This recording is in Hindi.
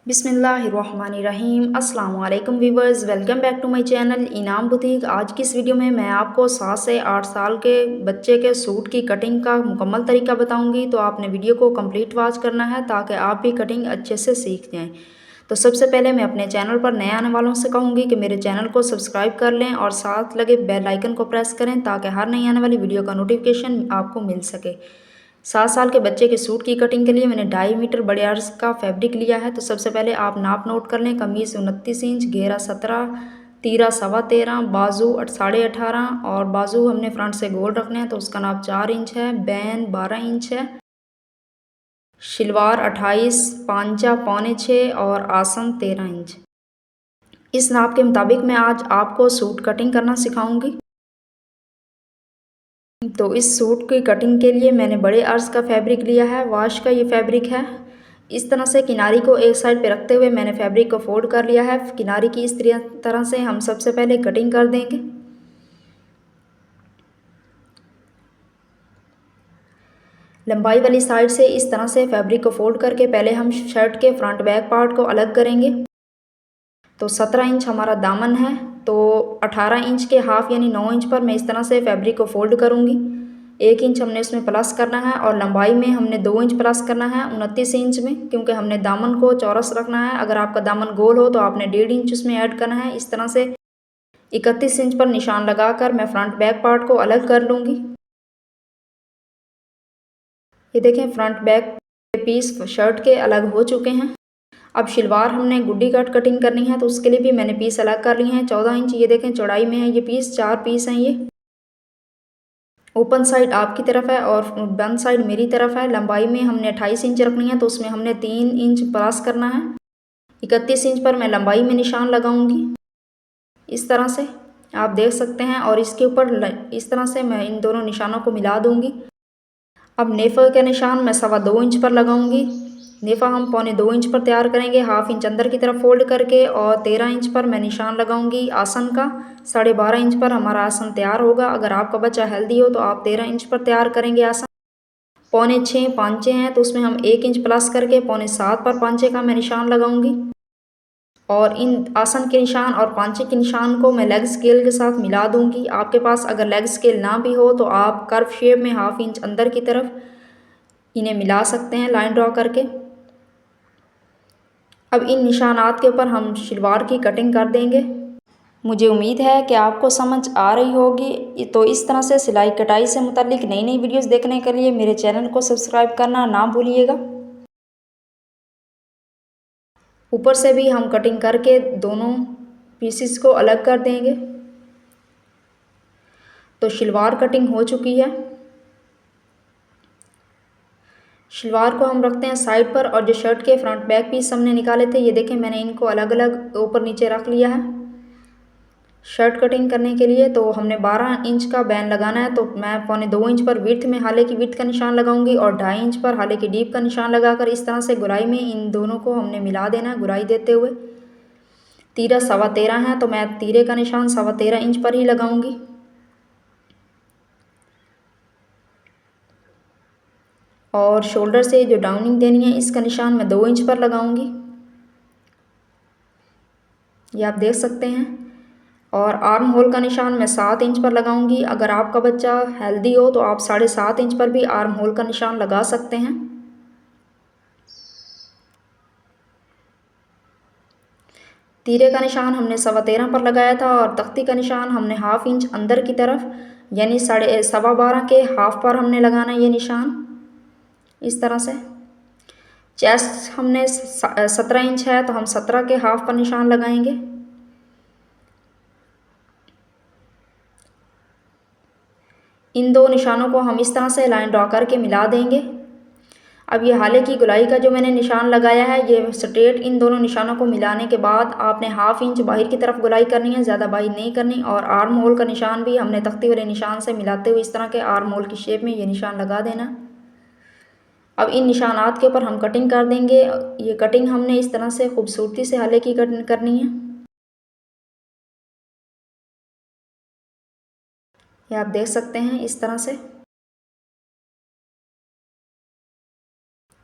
बिस्मिल्लाहिर्रहमानिर्रहीम। अस्सलाम वालेकुम viewers, welcome back to my channel Inam boutique. आज की इस वीडियो में मैं आपको 7 से 8 साल के बच्चे के सूट की कटिंग का मुकम्मल तरीका बताऊंगी। तो आपने वीडियो को कंप्लीट वॉच करना है ताकि आप भी कटिंग अच्छे से सीख जाएं। तो सबसे पहले मैं अपने चैनल पर नए आने वालों से कहूँगी कि मेरे चैनल को सब्सक्राइब कर लें और साथ लगे बेल आइकन को प्रेस करें ताकि हर नई आने वाली वीडियो का नोटिफिकेशन आपको मिल सके। 7 साल के बच्चे के सूट की कटिंग के लिए मैंने 2.5 मीटर बड़े अर्ज का फैब्रिक लिया है। तो सबसे पहले आप नाप नोट कर लें। कमीज़ 29 इंच, घेरा 17, तीरा 13.25, बाजू 18.5 और बाजू हमने फ्रंट से गोल रखने हैं तो उसका नाप 4 इंच है। बैन 12 इंच है। शलवार 28, पांचा 5.25 और आसन 13 इंच। इस नाप के मुताबिक मैं आज आपको सूट कटिंग करना सिखाऊंगी। तो इस सूट की कटिंग के लिए मैंने बड़े अर्ज का फैब्रिक लिया है। वाश का ये फैब्रिक है। इस तरह से किनारी को एक साइड पे रखते हुए मैंने फैब्रिक को फोल्ड कर लिया है। किनारी की इस तरह से हम सबसे पहले कटिंग कर देंगे। लंबाई वाली साइड से इस तरह से फैब्रिक को फोल्ड करके पहले हम शर्ट के फ्रंट बैक पार्ट को अलग करेंगे। तो 17 इंच हमारा दामन है, तो 18 इंच के हाफ यानी 9 इंच पर मैं इस तरह से फैब्रिक को फोल्ड करूँगी। 1 इंच हमने उसमें प्लस करना है और लंबाई में हमने 2 इंच प्लस करना है 29 इंच में, क्योंकि हमने दामन को चौरस रखना है। अगर आपका दामन गोल हो तो आपने 1.5 इंच उसमें ऐड करना है। इस तरह से 31 इंच पर निशान लगाकर मैं फ्रंट बैक पार्ट को अलग कर लूँगी। ये देखें, फ्रंट बैक पीस शर्ट के अलग हो चुके हैं। अब शलवार हमने गुड्डी कटिंग करनी है तो उसके लिए भी मैंने पीस अलग कर लिए हैं। 14 इंच ये देखें चौड़ाई में है। ये पीस 4 पीस हैं। ये ओपन साइड आपकी तरफ है और बंद साइड मेरी तरफ है। लंबाई में हमने 28 इंच रखनी है तो उसमें हमने 3 इंच प्लस करना है। 31 इंच पर मैं लंबाई में निशान लगाऊंगी। इस तरह से आप देख सकते हैं और इसके ऊपर इस तरह से मैं इन दोनों निशानों को मिला दूंगी। अब नेफा का निशान मैं 2.25 इंच पर लगाऊंगी। नेफा हम 1.25 इंच पर तैयार करेंगे, हाफ इंच अंदर की तरफ फोल्ड करके, और 13 इंच पर मैं निशान लगाऊंगी आसन का। 12.5 इंच पर हमारा आसन तैयार होगा। अगर आपका बच्चा हेल्दी हो तो आप 13 इंच पर तैयार करेंगे आसन। 6.25 पांचे हैं तो उसमें हम 1 इंच प्लस करके 6.25 पर पांचे का मैं निशान लगाऊंगी। और इन आसन के निशान और पांचे के निशान को मैं लेग स्केल के साथ मिला दूंगी। आपके पास अगर लेग स्केल ना भी हो तो आप कर्व शेप में हाफ इंच अंदर की तरफ इन्हें मिला सकते हैं लाइन ड्रॉ करके। अब इन निशानात के ऊपर हम शलवार की कटिंग कर देंगे। मुझे उम्मीद है कि आपको समझ आ रही होगी। तो इस तरह से सिलाई कटाई से मुतालिक नई नई वीडियोस देखने के लिए मेरे चैनल को सब्सक्राइब करना ना भूलिएगा। ऊपर से भी हम कटिंग करके दोनों पीसेस को अलग कर देंगे। तो शलवार कटिंग हो चुकी है। शलवार को हम रखते हैं साइड पर, और जो शर्ट के फ्रंट बैक पीस हमने निकाले थे ये देखें मैंने इनको अलग अलग ऊपर नीचे रख लिया है। शर्ट कटिंग करने के लिए तो हमने 12 इंच का बैन लगाना है, तो मैं 1.25 इंच पर विड्थ में हाले की विड्थ का निशान लगाऊंगी और 2.5 इंच पर हाले की डीप का निशान लगाकर इस तरह से गुराई में इन दोनों को हमने मिला देना है गुराई देते हुए। तीरा 13.25 है तो मैं तीरे का निशान 13.25 इंच पर ही लगाऊंगी। और शोल्डर से जो डाउनिंग देनी है इसका निशान मैं 2 इंच पर लगाऊंगी। ये आप देख सकते हैं। और आर्म होल का निशान मैं 7 इंच पर लगाऊंगी। अगर आपका बच्चा हेल्दी हो तो आप 7.5 इंच पर भी आर्म होल का निशान लगा सकते हैं। तीरे का निशान हमने 13.25 पर लगाया था और तख्ती का निशान हमने हाफ इंच अंदर की तरफ यानी 12.25 के हाफ पर हमने लगाना है ये निशान। इस तरह से चेस्ट हमने 17 इंच है तो हम 17 के हाफ पर निशान लगाएंगे। इन दो निशानों को हम इस तरह से लाइन ड्रॉ करके मिला देंगे। अब ये हाले की गुलाई का जो मैंने निशान लगाया है ये स्ट्रेट इन दोनों निशानों को मिलाने के बाद आपने हाफ इंच बाहर की तरफ गुलाई करनी है, ज़्यादा बाहर नहीं करनी। और आर्म होल का निशान भी हमने तख्ती वाले निशान से मिलाते हुए इस तरह के आर्म होल की शेप में ये निशान लगा देना। अब इन निशानात के ऊपर हम कटिंग कर देंगे। ये कटिंग हमने इस तरह से खूबसूरती से हाले की करनी है। ये आप देख सकते हैं इस तरह से।